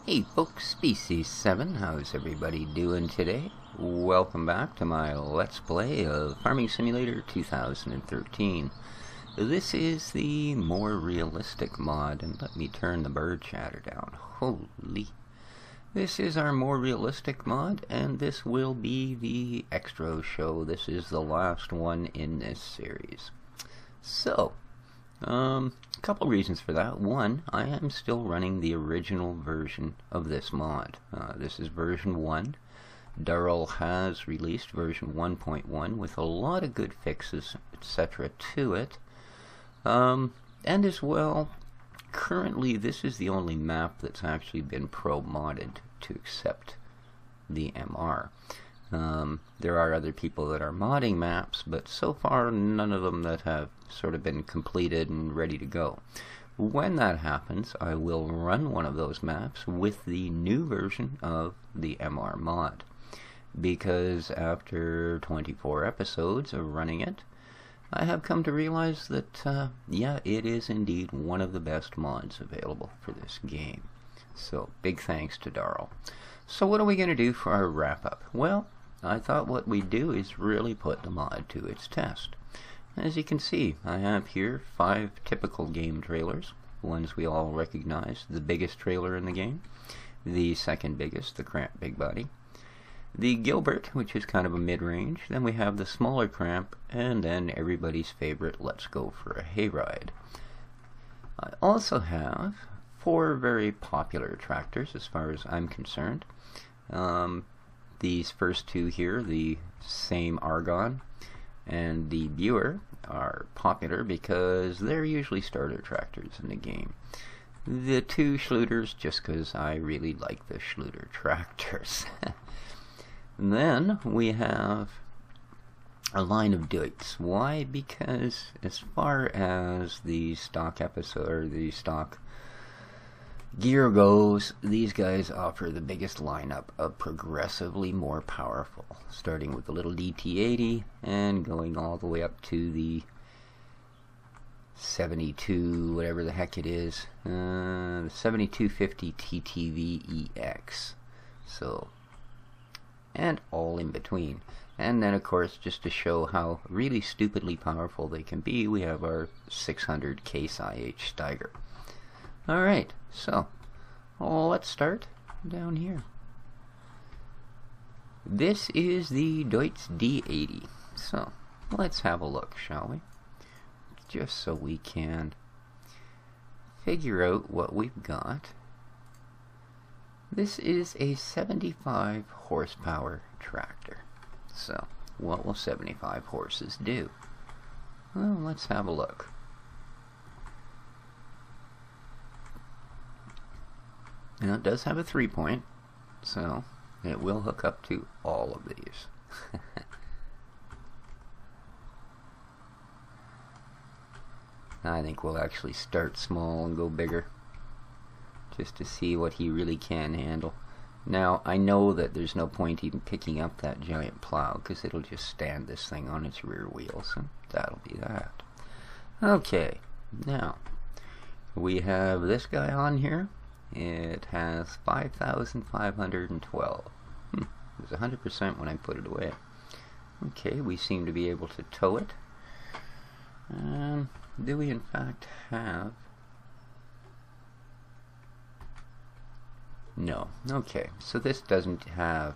Hey folks, Species 7, how's everybody doing today? Welcome back to my Let's Play of Farming Simulator 2013. This is the more realistic mod, and let me turn the bird chatter down. Holy. This is our more realistic mod, and this will be the extra show. This is the last one in this series. So, a couple reasons for that. One, I am still running the original version of this mod. This is version 1. Darul has released version 1.1 with a lot of good fixes, etc. to it. And as well, currently this is the only map that's actually been pro-modded to accept the MR. There are other people that are modding maps, but so far none of them that have sort of been completed and ready to go. When that happens, I will run one of those maps with the new version of the MR mod, because after 24 episodes of running it, I have come to realize that, yeah, it is indeed one of the best mods available for this game. So, big thanks to Darul. So what are we going to do for our wrap-up? Well, I thought what we'd do is really put the mod to its test. As you can see, I have here 5 typical game trailers, ones we all recognize. The biggest trailer in the game, the second biggest, the Cramp Big Body, the Gilbert, which is kind of a mid-range, then we have the smaller Cramp, and then everybody's favorite, Let's Go for a Hayride. I also have 4 very popular tractors as far as I'm concerned. These first 2 here, the same Argon and the Buer, are popular because they're usually starter tractors in the game. The 2 Schluters, just because I really like the Schluter tractors. And then we have a line of Deutz. Why? Because as far as the stock episode, or the stock gear goes, these guys offer the biggest lineup of progressively more powerful, starting with the little DT80 and going all the way up to the 72, whatever the heck it is, the 7250 TTV EX. So, and all in between. And then, of course, just to show how really stupidly powerful they can be, we have our 600 Case IH Steiger. Alright, so let's start down here. This is the Deutz D80. So let's have a look, shall we? Just so we can figure out what we've got. This is a 75 horsepower tractor. So what will 75 horses do? Well, let's have a look. Now it does have a 3-point, so it will hook up to all of these. I think we'll actually start small and go bigger, just to see what he really can handle. Now, I know that there's no point even picking up that giant plow, because it'll just stand this thing on its rear wheels, and that'll be that. Okay, now, we have this guy on here. It has 5,512. It was 100% when I put it away. Okay, we seem to be able to tow it. Do we in fact have... No. Okay, so this doesn't have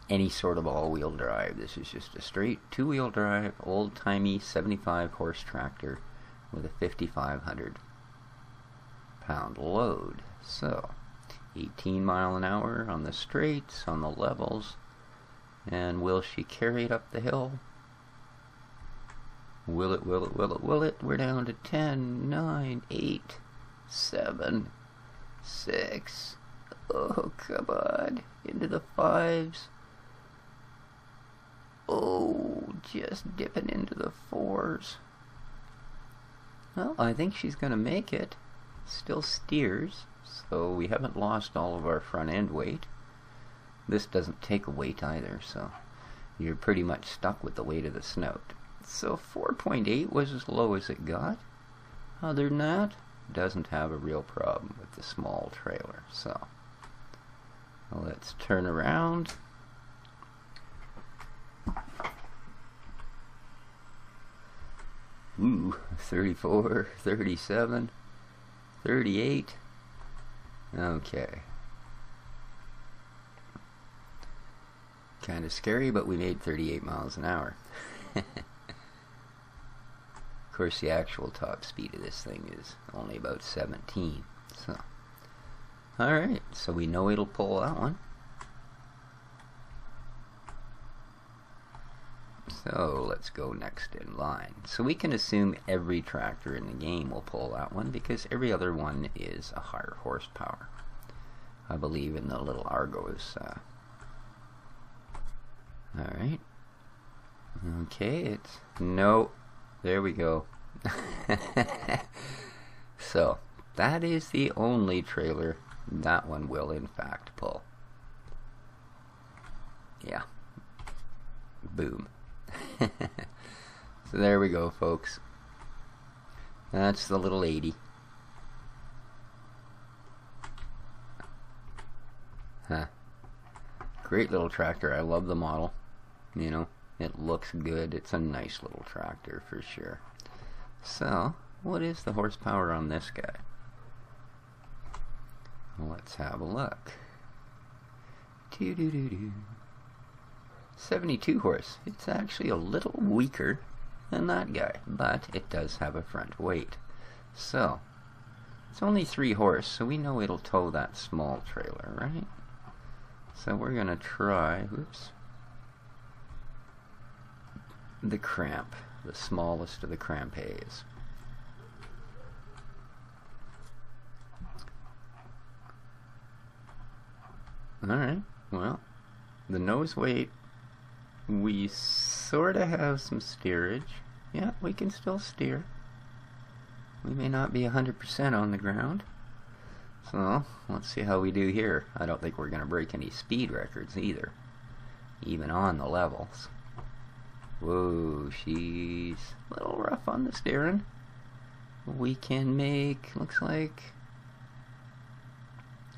any sort of all-wheel drive. This is just a straight 2-wheel drive, old-timey 75 horse tractor with a 5,500 pound load. So 18 mile an hour on the straights, on the levels. And will she carry it up the hill? Will it, will it, will it, will it? We're down to 10, 9, 8, 7, 6. Oh, come on. Into the 5s. Oh, just dipping into the 4s. Well, I think she's going to make it. Still steers, so we haven't lost all of our front end weight. This doesn't take a weight either, so you're pretty much stuck with the weight of the snout. So 4.8 was as low as it got. Other than that, doesn't have a real problem with the small trailer. So let's turn around. Ooh, 34, 37, 38. Okay. Kind of scary, but we made 38 miles an hour. Of course, the actual top speed of this thing is only about 17. So, alright, so we know it'll pull that one. So let's go next in line. So we can assume every tractor in the game will pull that one because every other one is a higher horsepower. I believe in the little Argos. Alright. Okay, it's... No. There we go. So, that is the only trailer that one will in fact pull. Yeah. Boom. So there we go, folks. That's the little 80. Huh. Great little tractor. I love the model. You know, it looks good. It's a nice little tractor for sure. So, what is the horsepower on this guy? Let's have a look. 72 horse. It's actually a little weaker than that guy, but it does have a front weight. So, it's only 3 horse, so we know it'll tow that small trailer, right? So we're gonna try, whoops, the cramp, the smallest of the crampes. Alright, well, the nose weight, we sort of have some steerage. Yeah, we can still steer. We may not be 100% on the ground. So, let's see how we do here. I don't think we're going to break any speed records either, even on the levels. Whoa, she's a little rough on the steering. We can make, looks like,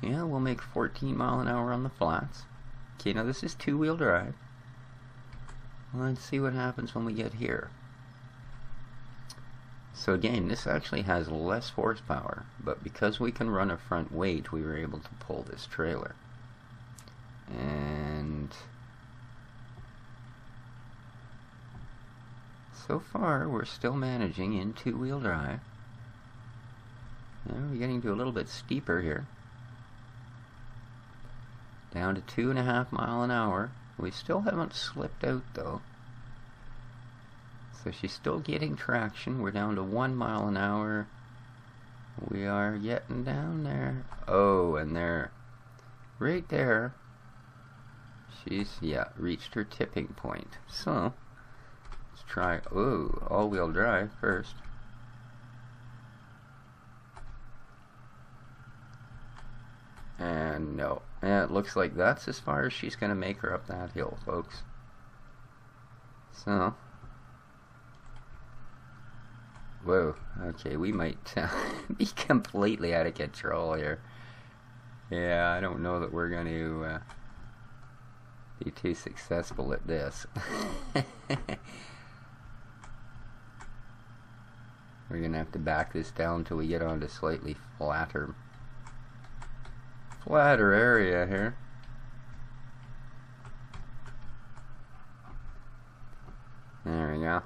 yeah, we'll make 14 mile an hour on the flats. Okay, now this is 2-wheel drive. Let's see what happens when we get here. So again, this actually has less horsepower, but because we can run a front weight, we were able to pull this trailer. And so far, we're still managing in 2-wheel drive. Now we're getting to a little bit steeper here. Down to 2.5 mile an hour. We still haven't slipped out though. So she's still getting traction. We're down to 1 mile an hour. We are getting down there. Oh, and there, right there, she's, yeah, reached her tipping point. So, let's try, oh, all-wheel drive first. And no. Yeah, it looks like that's as far as she's going to make her up that hill, folks. So, whoa, okay, we might be completely out of control here. Yeah, I don't know that we're going to be too successful at this. We're going to have to back this down until we get onto slightly flatter area here. There we go.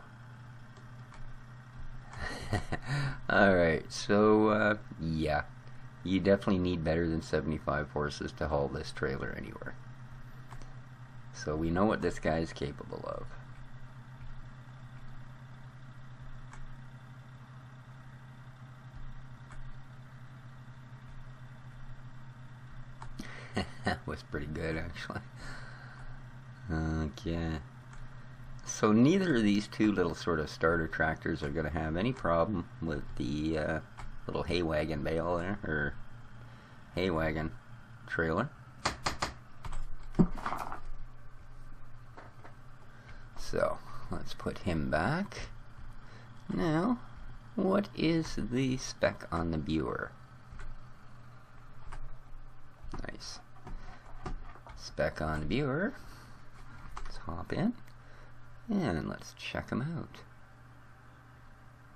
Alright, so yeah, you definitely need better than 75 horses to haul this trailer anywhere. So we know what this guy is capable of. That was pretty good, actually. Okay. So neither of these two little sort of starter tractors are going to have any problem with the little hay wagon bale there, or hay wagon trailer. So let's put him back. Now what is the spec on the viewer? Nice. Spec on the viewer. Let's hop in and let's check him out.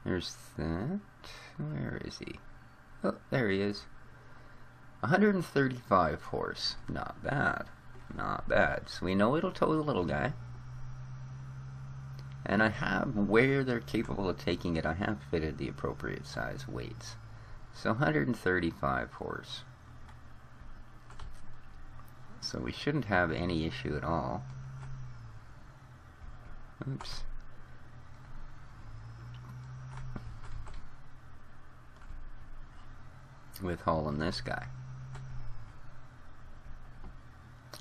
There's that. Where is he? Oh, there he is. 135 horse. Not bad. Not bad. So we know it'll tow the little guy. And I have, where they're capable of taking it, I have fitted the appropriate size weights. So 135 horse. So we shouldn't have any issue at all. Oops. With hauling this guy.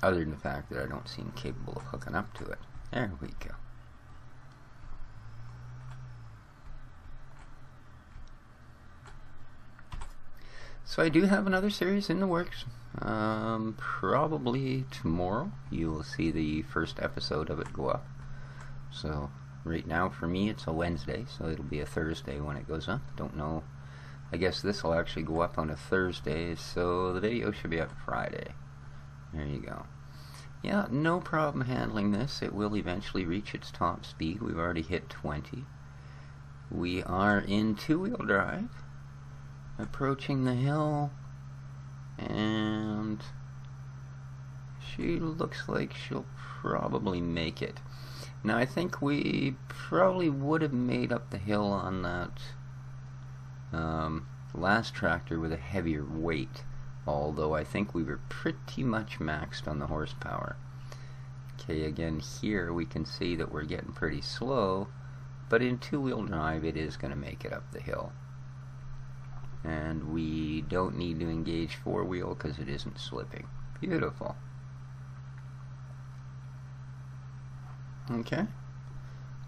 Other than the fact that I don't seem capable of hooking up to it. There we go. So I do have another series in the works. Probably tomorrow you will see the first episode of it go up. So right now for me it's a Wednesday, so it'll be a Thursday when it goes up. Don't know. I guess this will actually go up on a Thursday, so the video should be up Friday. There you go. Yeah, no problem handling this. It will eventually reach its top speed. We've already hit 20. We are in two-wheel drive. Approaching the hill, and she looks like she'll probably make it. Now I think we probably would have made up the hill on that last tractor with a heavier weight, although I think we were pretty much maxed on the horsepower. Okay, again here we can see that we're getting pretty slow, but in two-wheel drive it is going to make it up the hill. And we don't need to engage four-wheel because it isn't slipping. Beautiful. Okay.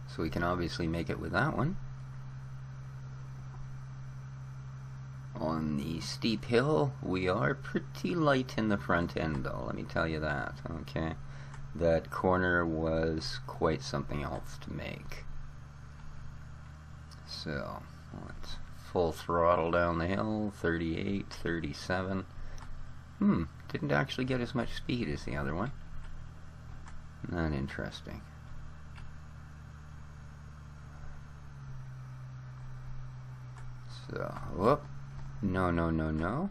So we can obviously make it with that one. On the steep hill, we are pretty light in the front end though, let me tell you that. Okay. That corner was quite something else to make. So, let's full throttle down the hill, 38, 37. Didn't actually get as much speed as the other one. Not interesting. So, whoop. No, no, no, no.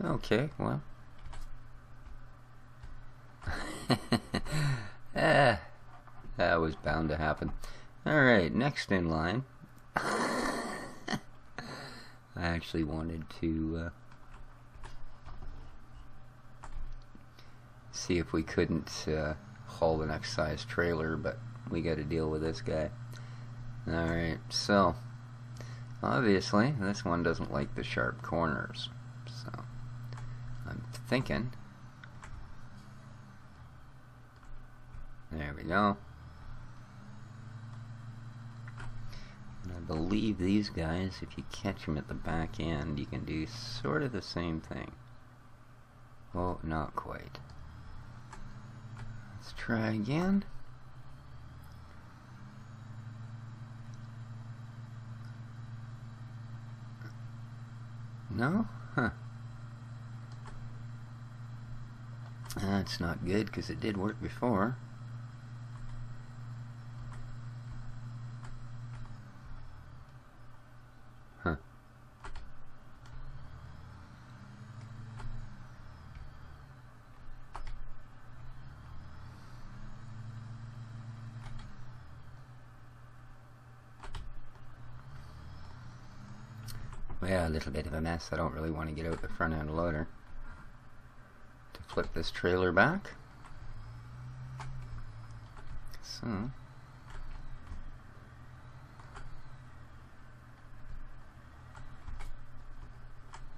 Okay, well. That was bound to happen. Alright, next in line. I actually wanted to see if we couldn't haul the next size trailer, but we got to deal with this guy. Alright, so obviously this one doesn't like the sharp corners, so I'm thinking, there we go. I believe these guys, if you catch them at the back end, you can do sort of the same thing. Oh, not quite. Let's try again. No? Huh. That's not good because it did work before. Huh. Well, a little bit of a mess. I don't really want to get out the front end loader to flip this trailer back. So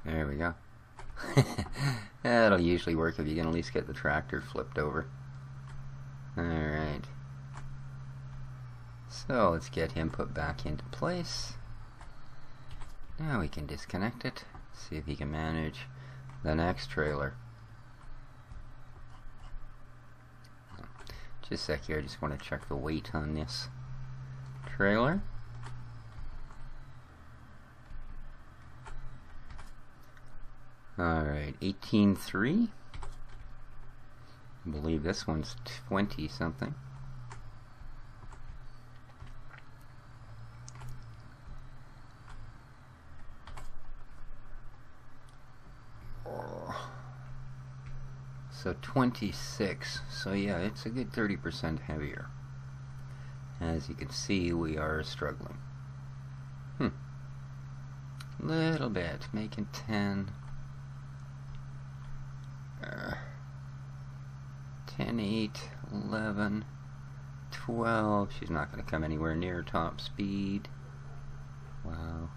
there we go. That'll usually work if you can at least get the tractor flipped over. Alright. So let's get him put back into place. Now we can disconnect it, see if he can manage the next trailer. Just a sec here, I just want to check the weight on this trailer. Alright, 18.3. I believe this one's 20 something. So 26. So yeah, it's a good 30% heavier. As you can see, we are struggling. Little bit, making 10. 10, 8, 11, 12. She's not going to come anywhere near top speed. Wow.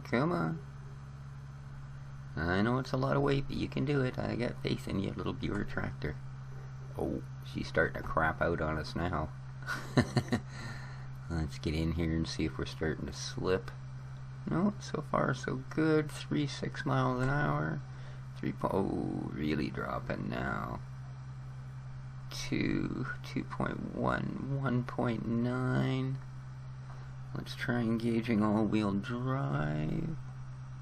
Come on. I know it's a lot of weight, but you can do it. I got faith in you, little Buer tractor. Oh, she's starting to crap out on us now. Let's get in here and see if we're starting to slip. No, so far so good. 3.6 miles an hour. 3. Oh, really dropping now. 2, 2.1, 1.9. Let's try engaging all-wheel drive.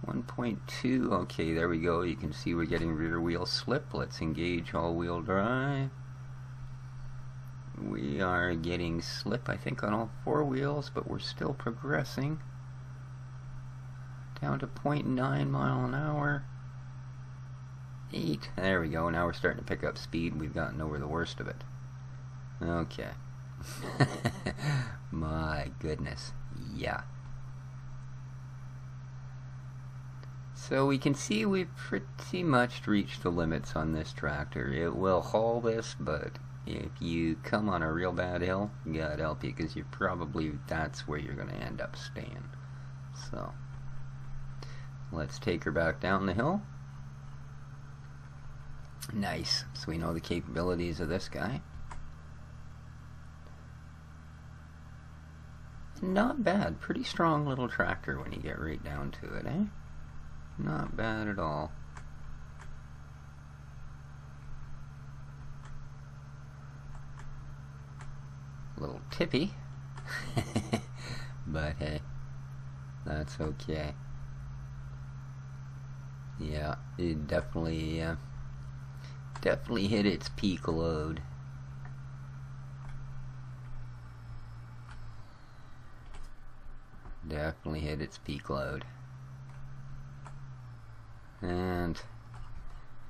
1.2. Okay, there we go. You can see we're getting rear wheel slip. Let's engage all-wheel drive. We are getting slip, I think, on all 4 wheels, but we're still progressing. Down to 0.9 mile an hour. 8. There we go. Now we're starting to pick up speed. We've gotten over the worst of it. Okay. My goodness. Yeah. So we can see we've pretty much reached the limits on this tractor. It will haul this, but if you come on a real bad hill, God help you, because that's where you're going to end up staying. So let's take her back down the hill. Nice. So we know the capabilities of this guy. Not bad. Pretty strong little tractor when you get right down to it, eh? Not bad at all. A little tippy. But hey, that's okay. Yeah, it definitely hit its peak load. Definitely hit its peak load. And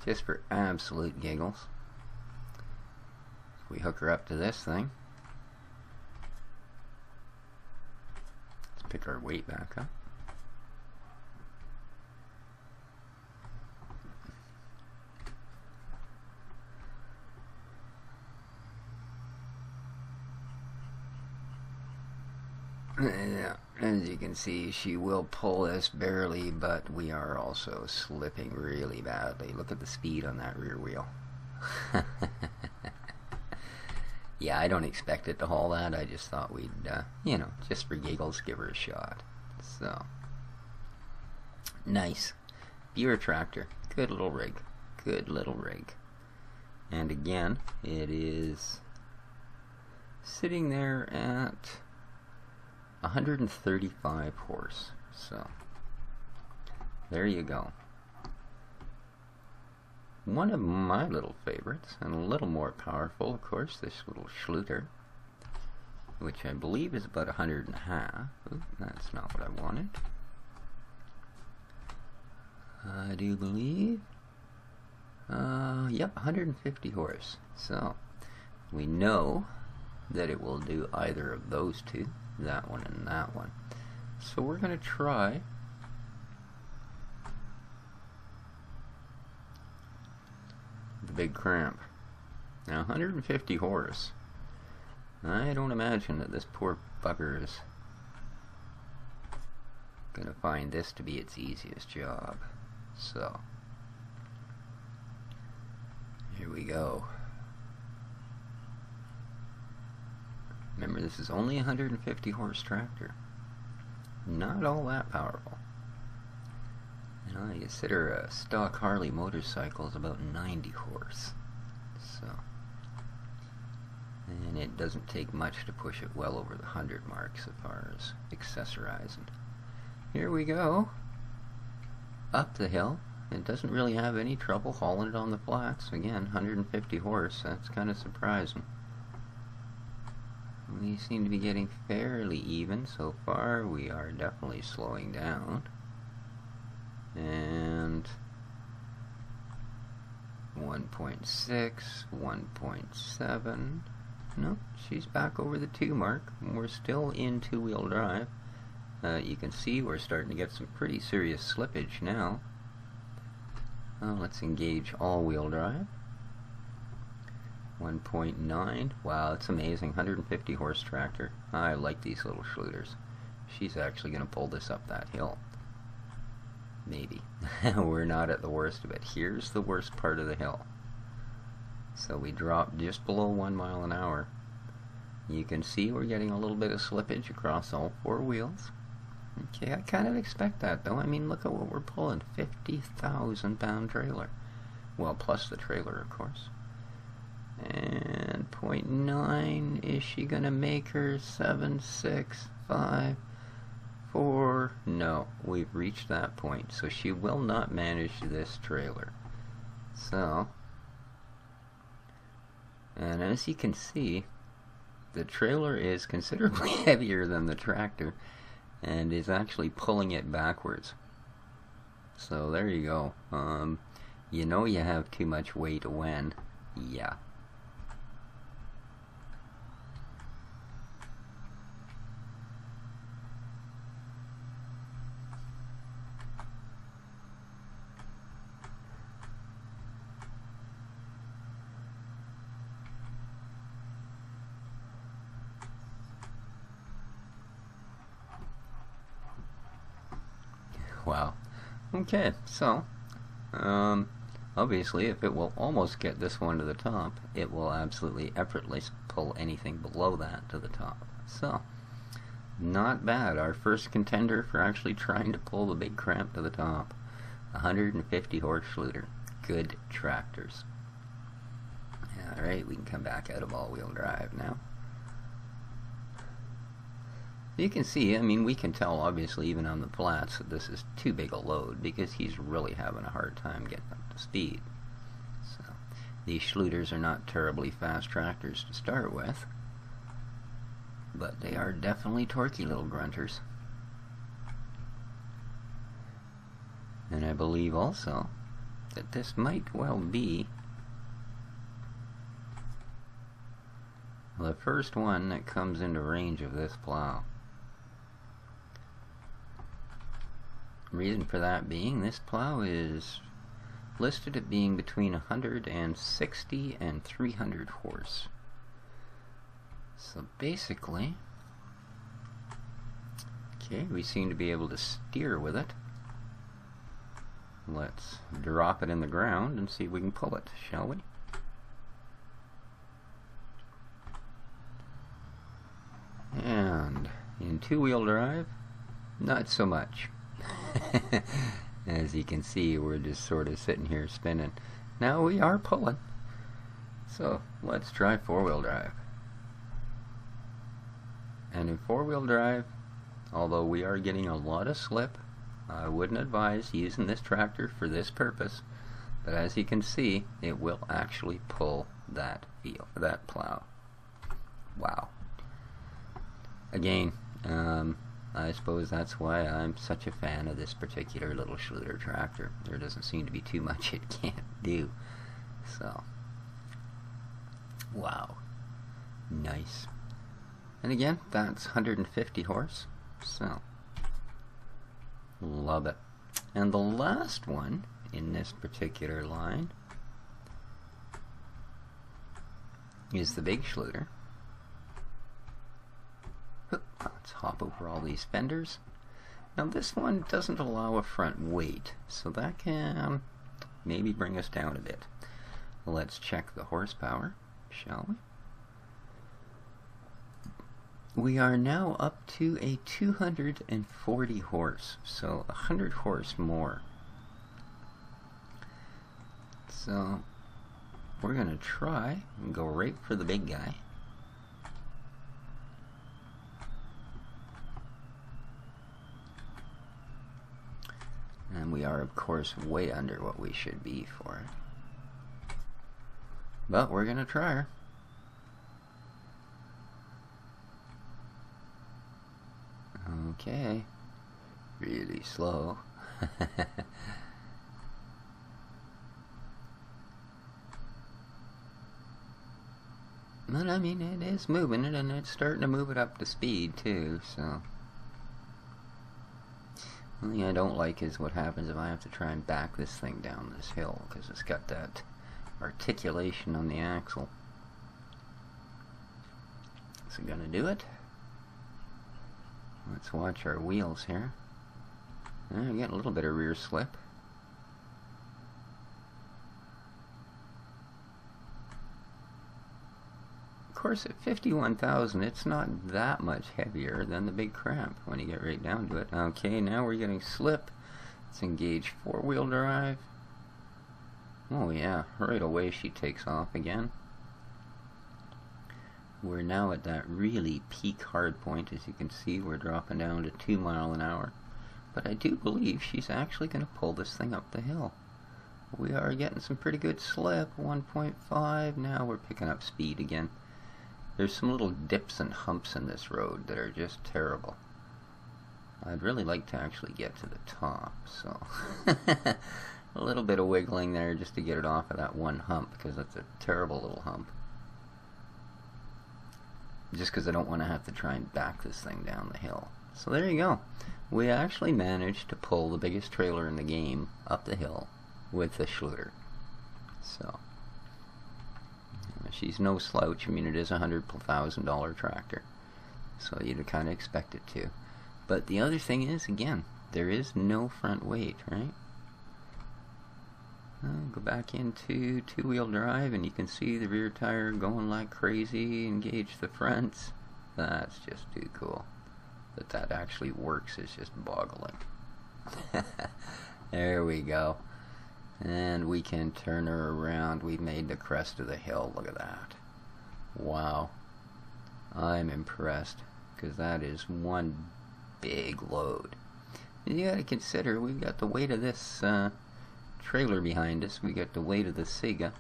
just for absolute giggles, if we hook her up to this thing, let's pick our weight back up. Yeah, as you can see, she will pull this barely, but we are also slipping really badly. Look at the speed on that rear wheel. Yeah, I don't expect it to haul that. I just thought we'd, you know, just for giggles, give her a shot. So, nice. Buer tractor. Good little rig. Good little rig. And again, it is sitting there at 135 horse. So there you go. One of my little favorites, and a little more powerful, of course, this little Schluter, which I believe is about 100.5. Ooh, that's not what I wanted. I do believe, yep, 150 horse. So we know that it will do either of those two, that one and that one. So we're going to try the big cramp. Now 150 horse. I don't imagine that this poor bugger is going to find this to be its easiest job. So here we go. Remember, this is only a 150 horse tractor. Not all that powerful. You know, I consider a stock Harley motorcycle is about 90 horse. So And it doesn't take much to push it well over the 100 mark so far as accessorizing. Here we go. Up the hill. It doesn't really have any trouble hauling it on the flats. Again, 150 horse. That's kind of surprising. We seem to be getting fairly even so far. We are definitely slowing down. And 1.6, 1.7. No, she's back over the 2 mark. We're still in 2-wheel drive. You can see we're starting to get some pretty serious slippage now. Let's engage all-wheel drive. 1.9. Wow, it's amazing. 150 horse tractor. I like these little Schluters. She's actually going to pull this up that hill. Maybe. We're not at the worst of it. Here's the worst part of the hill. So we dropped just below 1 mile an hour. You can see we're getting a little bit of slippage across all 4 wheels. Okay, I kind of expect that though. I mean, look at what we're pulling. 50,000 pound trailer. Well, plus the trailer, of course. And 0.9, is she gonna make her 7, 6, 5, 4? No, we've reached that point, so she will not manage this trailer. So, and as you can see, the trailer is considerably heavier than the tractor and is actually pulling it backwards. So there you go. You know you have too much weight when, yeah. Wow. Okay, so obviously if it will almost get this one to the top, it will absolutely effortlessly pull anything below that to the top. So, not bad. Our first contender for actually trying to pull the big cramp to the top. 150 horse Schluter. Good tractors. Alright, we can come back out of all-wheel drive now. You can see, I mean, we can tell obviously even on the flats that this is too big a load because he's really having a hard time getting up to speed. So, these Schluters are not terribly fast tractors to start with, but they are definitely torquey little grunters. And I believe also that this might well be the first one that comes into range of this plow. Reason for that being, this plow is listed at being between 160 and 300 horse. So basically, okay, we seem to be able to steer with it. Let's drop it in the ground and see if we can pull it, shall we? And in 2-wheel drive, not so much. As you can see, we're just sort of sitting here spinning. Now we are pulling. So let's try 4-wheel drive. And in 4-wheel drive, although we are getting a lot of slip, I wouldn't advise using this tractor for this purpose. But as you can see, it will actually pull that plow. Wow. Again, I suppose that's why I'm such a fan of this particular little Schluter tractor. There doesn't seem to be too much it can't do. So, wow. Nice. And again, that's 150 horse. So, love it. And the last one in this particular line is the big Schluter. Let's hop over all these fenders. Now this one doesn't allow a front weight, so that can maybe bring us down a bit. Let's check the horsepower, shall we? We are now up to a 240 horse, so 100 horse more. So we're going to try and go right for the big guy. are, of course, way under what we should be for it. But we're going to try her. Okay. Really slow. But I mean, it is moving it, and it's starting to move it up to speed too, so. The thing I don't like is what happens if I have to try and back this thing down this hill, because it's got that articulation on the axle. Is it gonna do it? Let's watch our wheels here. We're getting a little bit of rear slip. Of course, at 51,000, it's not that much heavier than the big cramp when you get right down to it. Okay, now we're getting slip. Let's engage four-wheel drive. Oh yeah, right away she takes off again. We're now at that really peak hard point. As you can see, we're dropping down to 2 miles an hour. But I do believe she's actually going to pull this thing up the hill. We are getting some pretty good slip, 1.5. Now we're picking up speed again. There's some little dips and humps in this road that are just terrible. I'd really like to actually get to the top, so a little bit of wiggling there just to get it off of that one hump, because that's a terrible little hump. Just because I don't want to have to try and back this thing down the hill. So there you go. We actually managed to pull the biggest trailer in the game up the hill with the Schluter. So she's no slouch. I mean, it is a $100,000 tractor, so you'd kind of expect it to. But the other thing is, again, there is no front weight, right? Go back into two-wheel drive, and you can see the rear tire going like crazy. Engage the fronts. That's just too cool. That actually works is just boggling. There we go. And we can turn her around. We've made the crest of the hill. Look at that. Wow. I'm impressed, because that is one big load. And you got to consider, we've got the weight of this trailer behind us. We got the weight of the Sega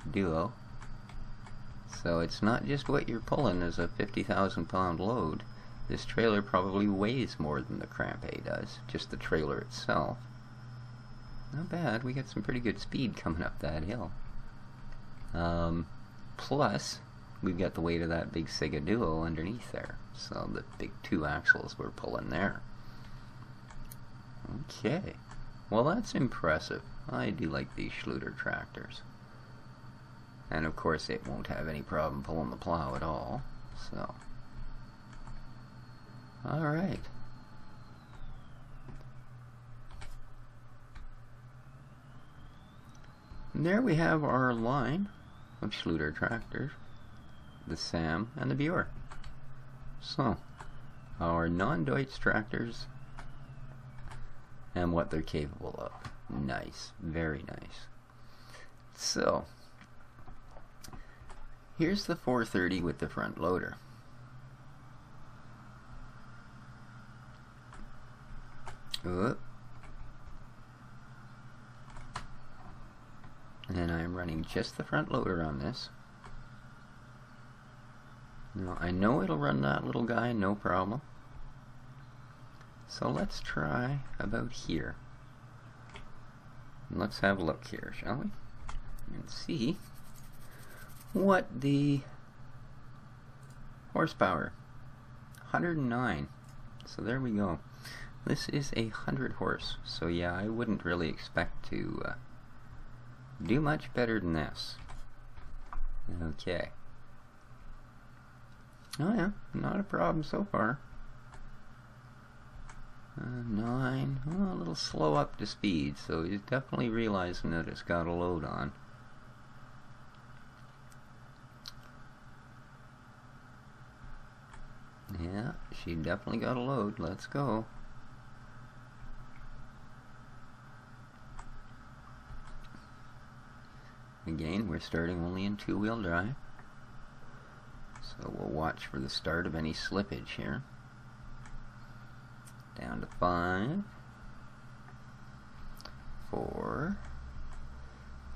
Duo. So it's not just what you're pulling as a 50,000 pound load. This trailer probably weighs more than the Cramp A does, just the trailer itself. Not bad. We got some pretty good speed coming up that hill. Plus, we've got the weight of that big Sega Duo underneath there. So the big 2 axles we're pulling there. Okay. Well, that's impressive. I do like these Schluter tractors. And of course it won't have any problem pulling the plow at all. So, alright. There we have our line of Schluter tractors, the Sam and the Buer. So, our non-Deutsch tractors and what they're capable of. Nice, very nice. So, here's the 430 with the front loader. Oop. And I'm running just the front loader on this. Now, I know it'll run that little guy, no problem. So let's try about here. Let's have a look here, shall we? And see what the horsepower. 109. So there we go. This is 100 horse. So yeah, I wouldn't really expect to do much better than this. Okay. Oh yeah, not a problem so far. 9. Oh, a little slow up to speed, so he's definitely realizing that it's got a load on. Yeah, she definitely got a load. Let's go. Again, we're starting only in two-wheel drive, so we'll watch for the start of any slippage here. Down to 5. for...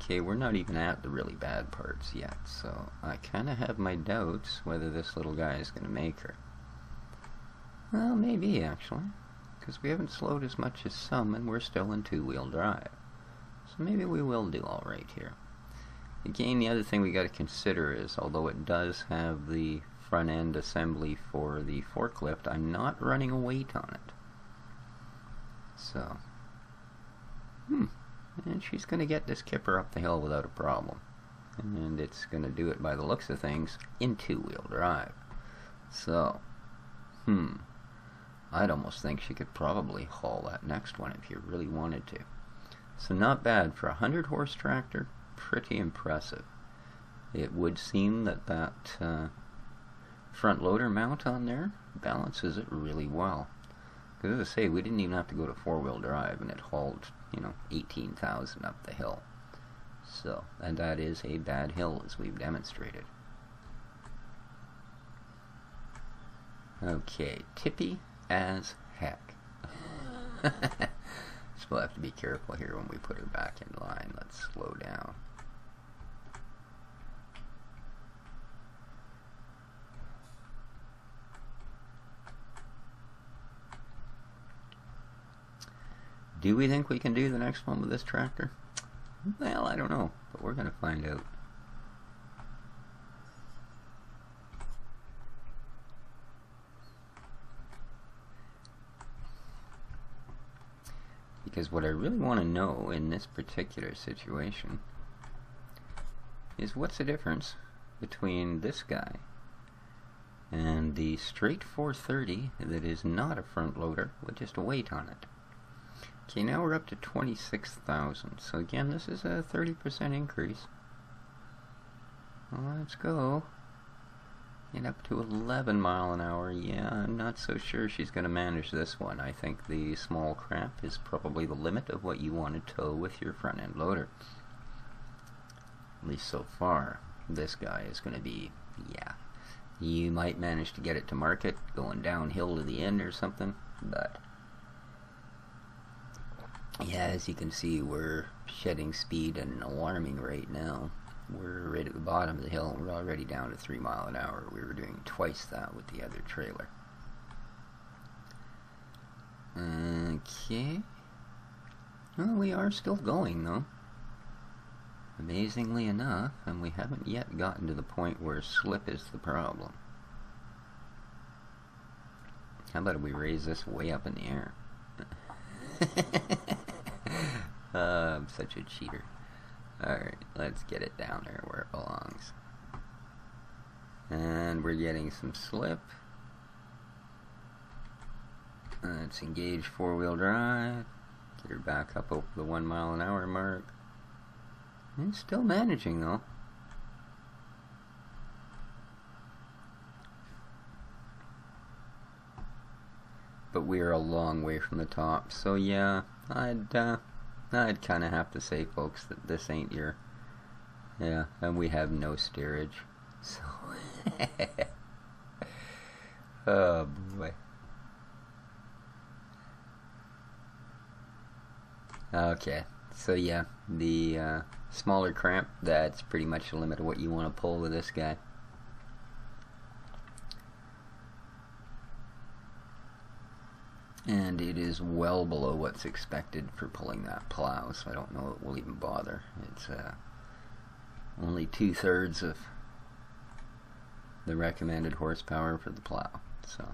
Okay, we're not even at the really bad parts yet, so I kind of have my doubts whether this little guy is going to make her. Well, maybe, actually, because we haven't slowed as much as some, and we're still in two-wheel drive. So maybe we will do all right here. Again, the other thing we got to consider is, although it does have the front end assembly for the forklift, I'm not running a weight on it. So, and she's going to get this kipper up the hill without a problem. And it's going to do it, by the looks of things, in two-wheel drive. So, I'd almost think she could probably haul that next one if you really wanted to. So not bad for a 100-horse tractor. Pretty impressive. It would seem that front loader mount on there balances it really well. Because as I say, we didn't even have to go to four-wheel drive, and it hauled, 18,000 up the hill. So, and that is a bad hill, as we've demonstrated. Okay, tippy as heck. So we'll have to be careful here when we put her back in line. Let's slow down. Do we think we can do the next one with this tractor? Well, I don't know, but we're going to find out. Because what I really want to know in this particular situation is what's the difference between this guy and the straight 430 that is not a front loader with just a weight on it. Okay, now we're up to 26,000. So again, this is a 30% increase. Well, let's go. Get up to 11 mile an hour. Yeah, I'm not so sure she's going to manage this one. I think the small crap is probably the limit of what you want to tow with your front end loader. At least so far. This guy is going to be, yeah. You might manage to get it to market going downhill to the end or something, but yeah, as you can see, we're shedding speed at an alarming rate now. We're right at the bottom of the hill, and we're already down to 3 miles an hour. We were doing twice that with the other trailer. Okay. Well, we are still going, though. Amazingly enough, and we haven't yet gotten to the point where slip is the problem. How about we raise this way up in the air? I'm such a cheater. Alright, let's get it down there where it belongs. And we're getting some slip. Let's engage four-wheel drive. Get her back up over the 1 mile an hour mark. And still managing, though. But we are a long way from the top, so yeah, I'd kind of have to say, folks, that this ain't your, yeah, and we have no steerage, so, oh boy. Okay, so yeah, the smaller cramp, that's pretty much the limit of what you want to pull with this guy. And it is well below what's expected for pulling that plow, so I don't know it will even bother. It's only 2/3 of the recommended horsepower for the plow. So,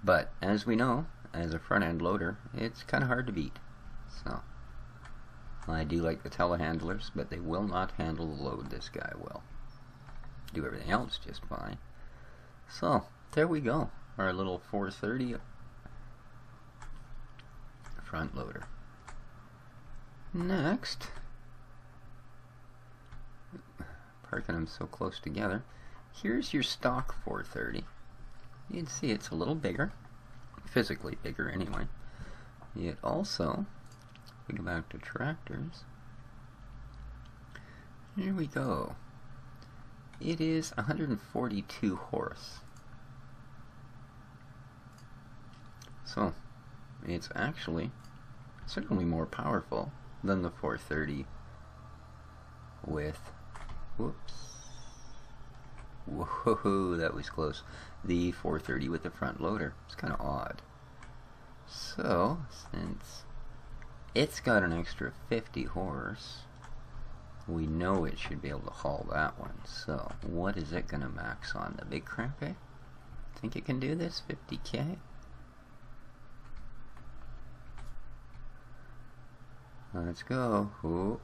but as we know, as a front end loader, it's kind of hard to beat. So I do like the telehandlers, but they will not handle the load this guy will. Do everything else just fine. So there we go, our little 430 front loader. Next, parking them so close together, here's your stock 430. You can see it's a little bigger, physically bigger anyway. It also, we go back to tractors, here we go. It is 142 horse. So it's actually certainly more powerful than the 430 with, whoops, whoa, that was close, the 430 with the front loader. It's kind of odd. So, since it's got an extra 50 horse, we know it should be able to haul that one. So, what is it going to max on? The big cramp, eh? Think it can do this? 50K? Let's go. Ooh.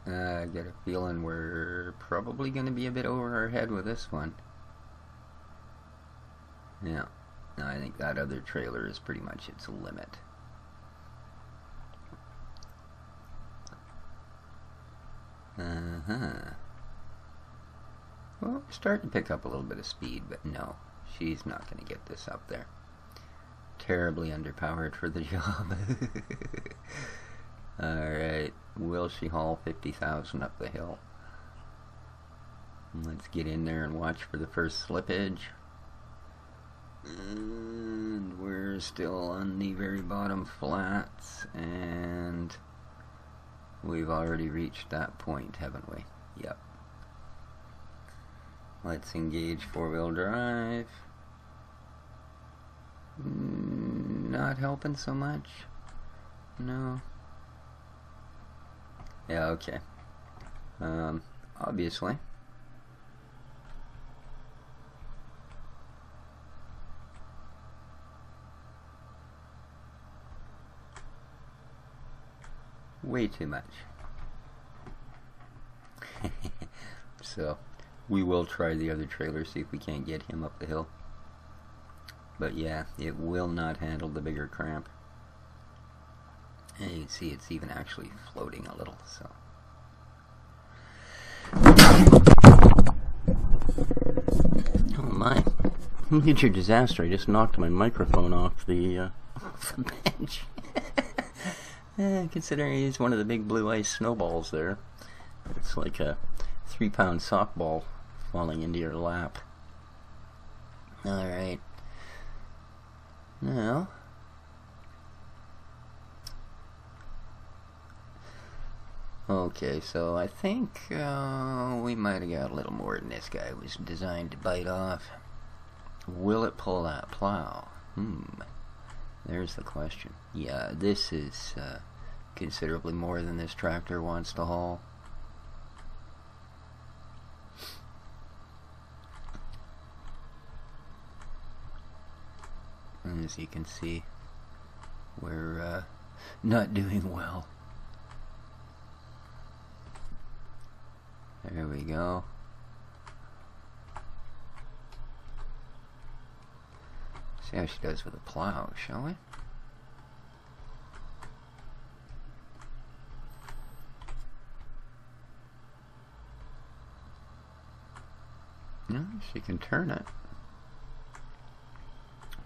I get a feeling we're probably going to be a bit over our head with this one. Yeah. I think that other trailer is pretty much its limit. Well, we're starting to pick up a little bit of speed, but no, she's not going to get this up there. Terribly underpowered for the job. Alright, will she haul 50,000 up the hill? Let's get in there and watch for the first slippage. And we're still on the very bottom flats, and we've already reached that point, haven't we? Yep. Let's engage four-wheel drive. Not helping so much. No. Yeah, okay. Obviously. Way too much. So, we will try the other trailer, see if we can't get him up the hill. But yeah, it will not handle the bigger cramp. And you can see it's even actually floating a little, so. Oh my. Major disaster, I just knocked my microphone off the bench. Considering he's one of the big blue ice snowballs there. It's like a 3-pound softball falling into your lap. Alright. Now, okay, so I think we might have got a little more than this guy was designed to bite off. Will it pull that plow? There's the question. Yeah, this is considerably more than this tractor wants to haul. As you can see, we're not doing well. There we go. See how she does with the plow, shall we? No, she can turn it.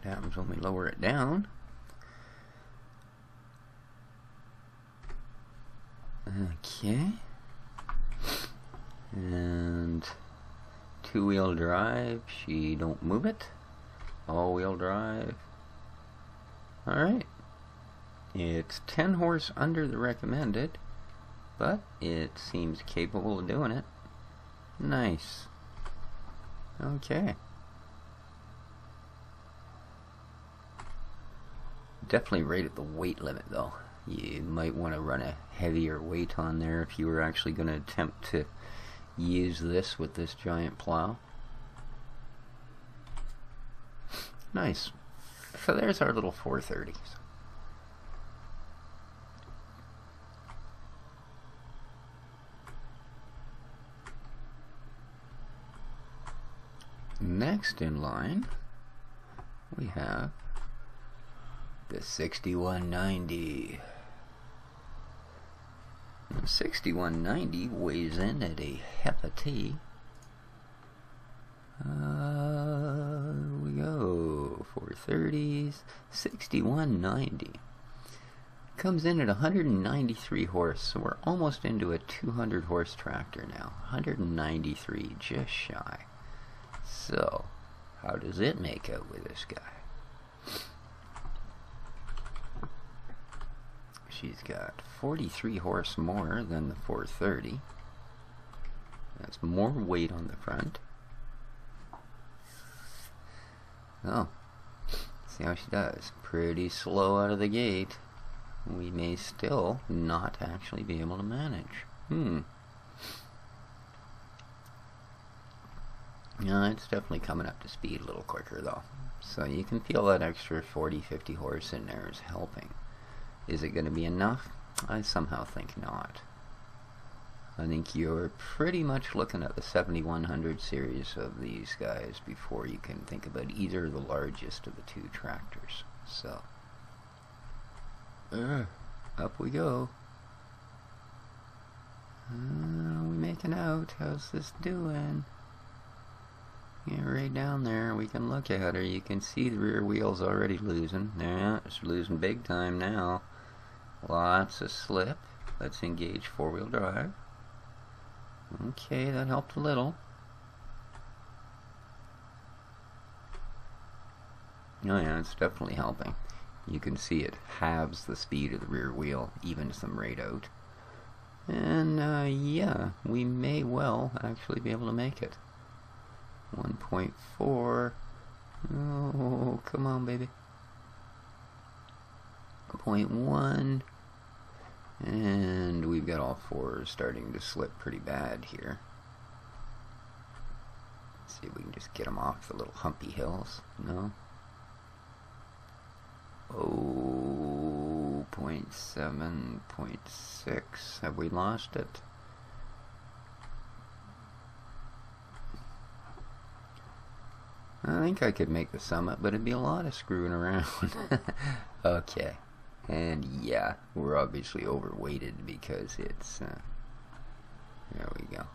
What happens when we lower it down? Okay. And two-wheel drive, she don't move it. All-wheel drive. Alright. It's 10 horse under the recommended, but it seems capable of doing it. Nice. Okay. Definitely right at the weight limit though. You might want to run a heavier weight on there if you were actually going to attempt to use this with this giant plow. Nice. So there's our little 430s. Next in line, we have the 6190. The 6190 weighs in at a hefty. Here we go. 430s. 6190. Comes in at 193 horse, so we're almost into a 200 horse tractor now. 193, just shy. So, how does it make out with this guy? she's got 43 horse more than the 430. That's more weight on the front. Oh, see how she does. Pretty slow out of the gate. We may still not actually be able to manage. No, it's definitely coming up to speed a little quicker though. So you can feel that extra 40-50 horse in there is helping. Is it going to be enough? I somehow think not. I think you're pretty much looking at the 7100 series of these guys before you can think about either the largest of the two tractors. So, up we go. We making out. How's this doing? Yeah, right down there. We can look at her. You can see the rear wheel's already losing. Yeah, it's losing big time now. Lots of slip. Let's engage four-wheel drive. Okay, that helped a little. Oh yeah, it's definitely helping. You can see it halves the speed of the rear wheel, evens them right out. And yeah, we may well actually be able to make it. 1.4. Oh, come on, baby. 0.1. And we've got all fours starting to slip pretty bad here. Let's see if we can just get them off the little humpy hills. No? Oh, 0.7, 0.6. Have we lost it? I think I could make the summit, but it'd be a lot of screwing around. Okay. And yeah, we're obviously overweighted because it's, there we go.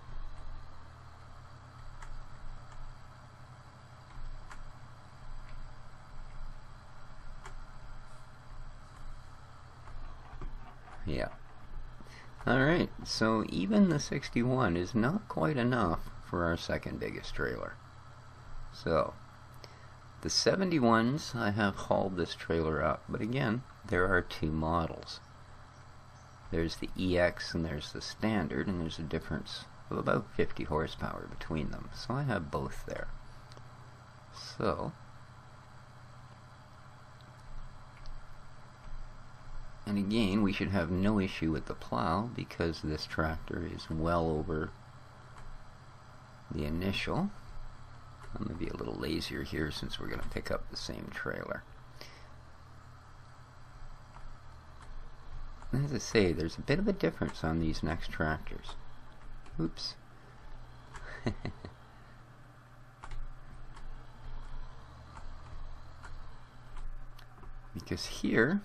Yeah. Alright, so even the 61 is not quite enough for our second biggest trailer. So, the 71s, I have hauled this trailer up, but again, there are two models. There's the EX and there's the Standard, and there's a difference of about 50 horsepower between them. So I have both there. So, and again, we should have no issue with the plow because this tractor is well over the initial. I'm going to be a little lazier here since we're going to pick up the same trailer. As I say, there's a bit of a difference on these next tractors. Oops. Because here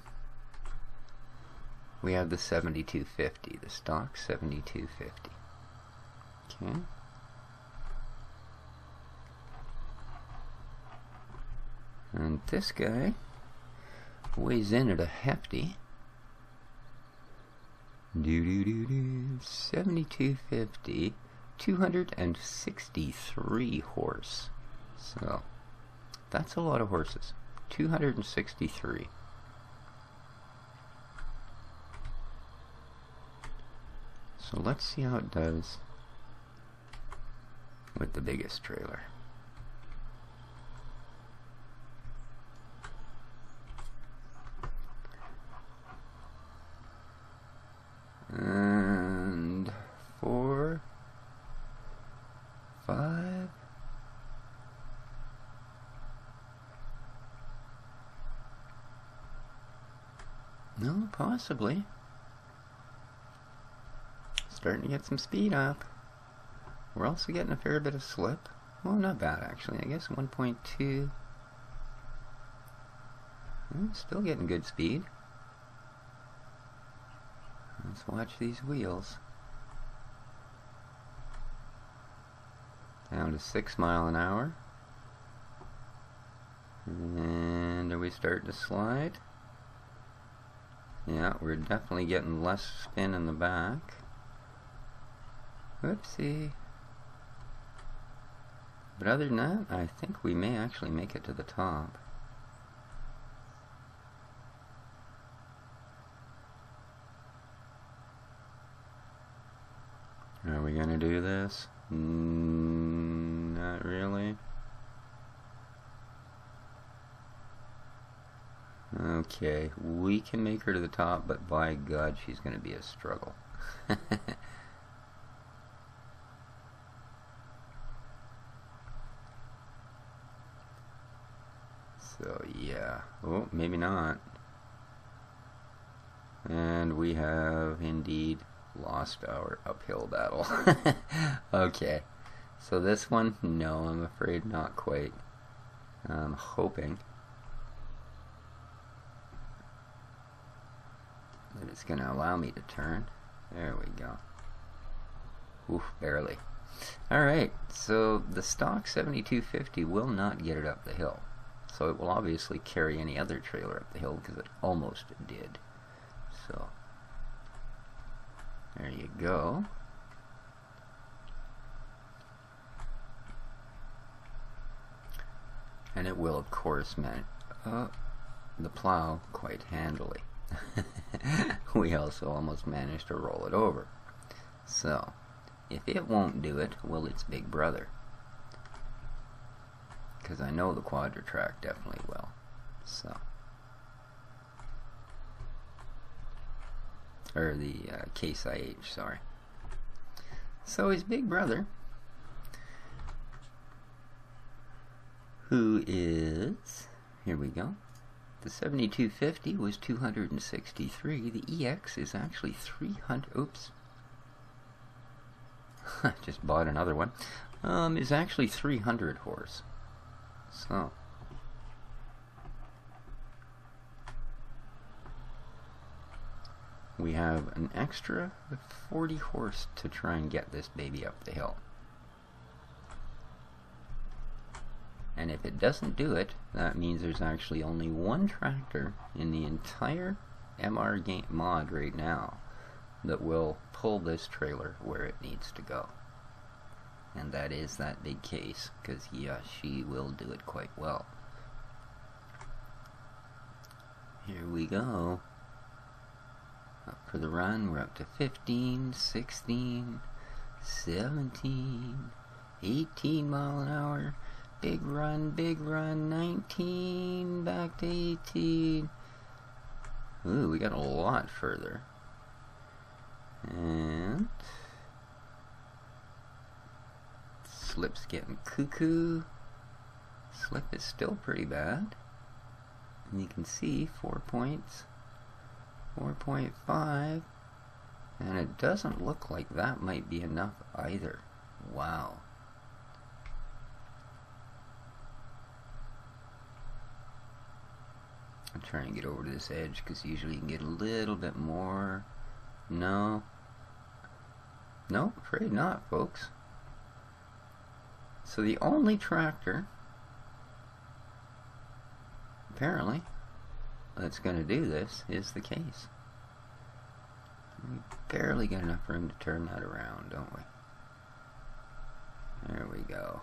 we have the 7250, the stock 7250. Okay. And this guy weighs in at a hefty 7250, 263 horse. So that's a lot of horses. 263. So let's see how it does with the biggest trailer. And 4, 5. No, possibly. Starting to get some speed up. We're also getting a fair bit of slip. Well, not bad actually. I guess 1.2. Still getting good speed. Let's watch these wheels. Down to 6 miles an hour. And are we starting to slide? Yeah, we're definitely getting less spin in the back. Whoopsie. But other than that, I think we may actually make it to the top. we gonna do this? Not really. Okay, we can make her to the top, but by God, she's gonna be a struggle. So yeah, oh, maybe not. And we have indeed lost our uphill battle. Okay, so this one, no, I'm afraid not quite. I'm hoping that it's going to allow me to turn. There we go. Oof, barely. Alright, so the stock 7250 will not get it up the hill. So it will obviously carry any other trailer up the hill because it almost did. So there you go. And it will, of course, man, the plow quite handily. We also almost managed to roll it over. So if it won't do it, well, it's big brother. Because I know the Quadra-Track definitely will. So, or the Case IH, sorry. So his big brother, who is, here we go, the 7250 was 263, the EX is actually 300, oops, I just bought another one, is actually 300 horse. So, we have an extra 40 horse to try and get this baby up the hill. And if it doesn't do it, that means there's actually only one tractor in the entire MR game mod right now that will pull this trailer where it needs to go. And that is that big Case, because yeah, she will do it quite well. Here we go. Up for the run, we're up to 15, 16, 17, 18 mile an hour. Big run, 19, back to 18. Ooh, we got a lot further. And Slip's getting cuckoo. Slip is still pretty bad. And you can see 4 points, 4.5. And it doesn't look like that might be enough either. Wow. I'm trying to get over to this edge because usually you can get a little bit more. No. No, afraid not, folks. So the only tractor, apparently, that's going to do this is the Case. We barely got enough room to turn that around, don't we? There we go.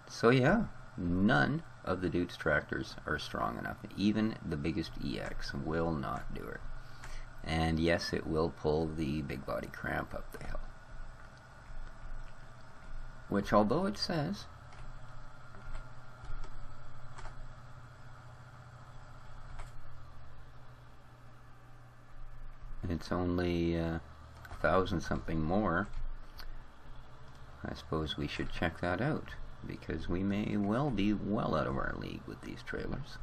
So yeah, none of the Dude's tractors are strong enough. Even the biggest EX will not do it. And yes, it will pull the big body cramp up the hill. Which, although it says it's only 1,000 something more, I suppose we should check that out, because we may well be well out of our league with these trailers.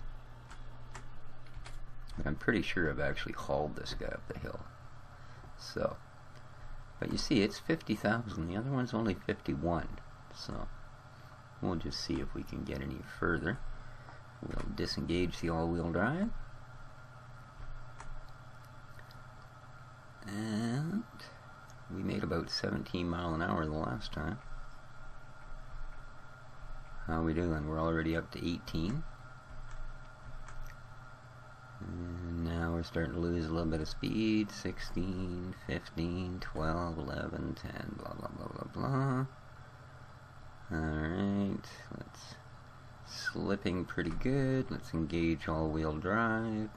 But I'm pretty sure I've actually hauled this guy up the hill. So, but you see, it's 50,000. The other one's only 51. So, we'll just see if we can get any further. We'll disengage the all-wheel drive. And we made about 17 mile an hour the last time. How are we doing? We're already up to 18. And now we're starting to lose a little bit of speed. 16, 15, 12, 11, 10, blah, blah, blah, blah, blah. Alright, let's slipping pretty good. Let's engage all-wheel drive.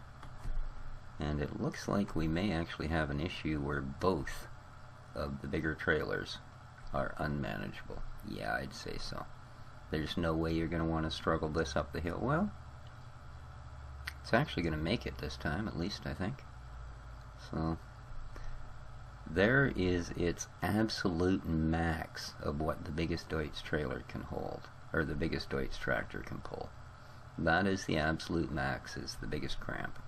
And it looks like we may actually have an issue where both of the bigger trailers are unmanageable. Yeah, I'd say so. There's no way you're going to want to struggle this up the hill. Well, it's actually going to make it this time, at least I think. So there is its absolute max of what the biggest Deutz trailer can hold, or the biggest Deutz tractor can pull. That is the absolute max, is the biggest cramp.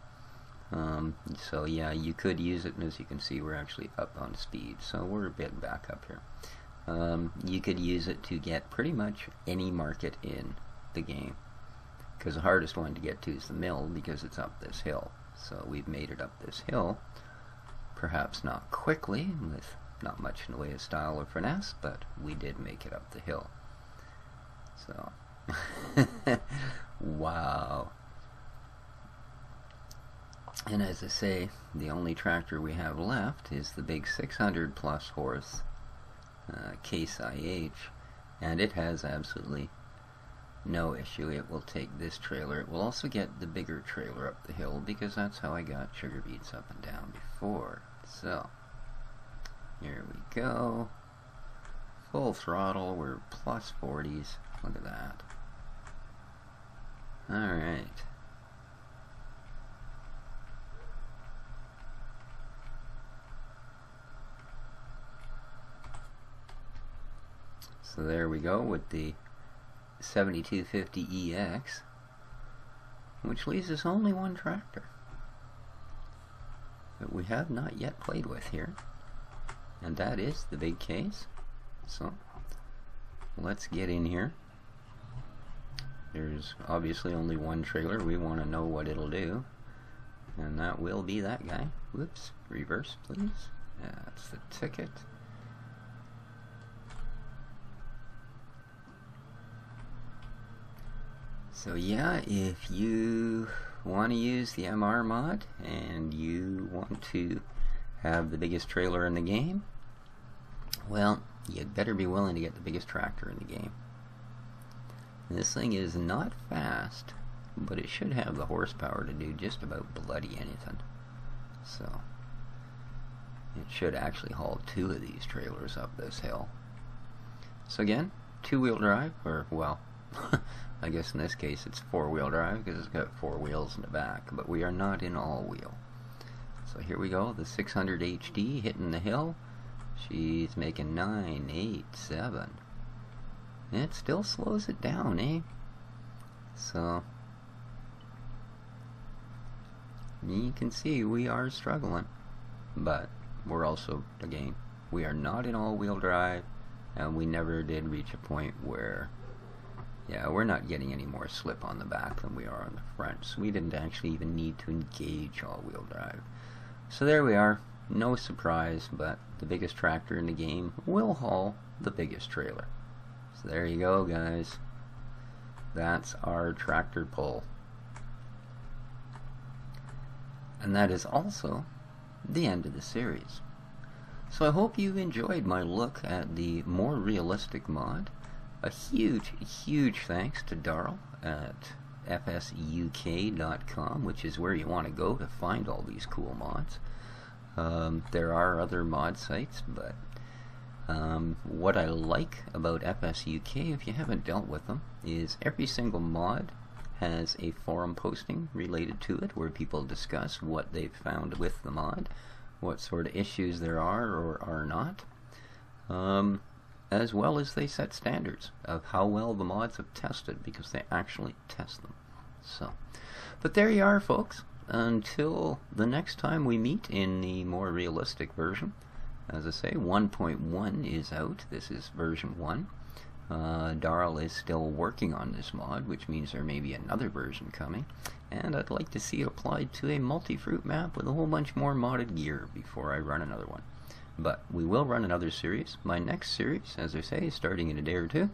So yeah, you could use it, and as you can see, we're actually up on speed, so we're a bit back up here. You could use it to get pretty much any market in the game, because the hardest one to get to is the mill, because it's up this hill. So we've made it up this hill, perhaps not quickly, with not much in the way of style or finesse, but we did make it up the hill. So, wow. And as I say, the only tractor we have left is the big 600 plus horse Case IH, and it has absolutely no issue. It will take this trailer. It will also get the bigger trailer up the hill, because that's how I got sugar beets up and down before. So here we go, full throttle. We're plus 40s. Look at that. Alright, so there we go with the 7250EX, which leaves us only one tractor that we have not yet played with here, and that is the big Case. So let's get in here. There's obviously only one trailer. We want to know what it'll do, and that will be that guy. Whoops, reverse please. That's the ticket. So yeah, if you want to use the MR mod and you want to have the biggest trailer in the game, well, you'd better be willing to get the biggest tractor in the game. This thing is not fast, but it should have the horsepower to do just about bloody anything. So it should actually haul 2 of these trailers up this hill. So again, 2-wheel drive, or well, I guess in this case it's 4-wheel drive because it's got 4 wheels in the back, but we are not in all-wheel. So here we go, the 600 HD hitting the hill. She's making 9, 8, 7. It still slows it down, eh? So you can see we are struggling, but we're also, again, we are not in all-wheel drive, and we never did reach a point where, yeah, we're not getting any more slip on the back than we are on the front, so we didn't actually even need to engage all-wheel drive. So there we are, no surprise, but the biggest tractor in the game will haul the biggest trailer. So there you go, guys. That's our tractor pull. And that is also the end of the series. So I hope you enjoyed my look at the more realistic mod. A huge, huge thanks to Darul at fsuk.com, which is where you want to go to find all these cool mods. There are other mod sites, but what I like about FSUK, if you haven't dealt with them, is every single mod has a forum posting related to it where people discuss what they've found with the mod, what sort of issues there are or are not, as well as they set standards of how well the mods have tested, because they actually test them. So, but there you are, folks. Until the next time we meet in the more realistic version. As I say, 1.1 is out. This is version 1. Darul is still working on this mod, which means there may be another version coming. And I'd like to see it applied to a multi-fruit map with a whole bunch more modded gear before I run another one. But we will run another series. My next series, as I say, starting in a day or two,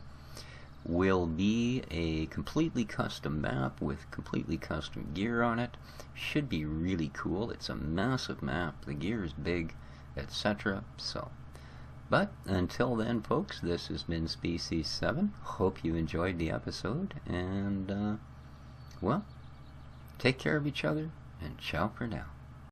will be a completely custom map with completely custom gear on it. Should be really cool. It's a massive map. The gear is big, etc. So, but until then, folks, this has been Species 7. Hope you enjoyed the episode, and well, take care of each other, and ciao for now.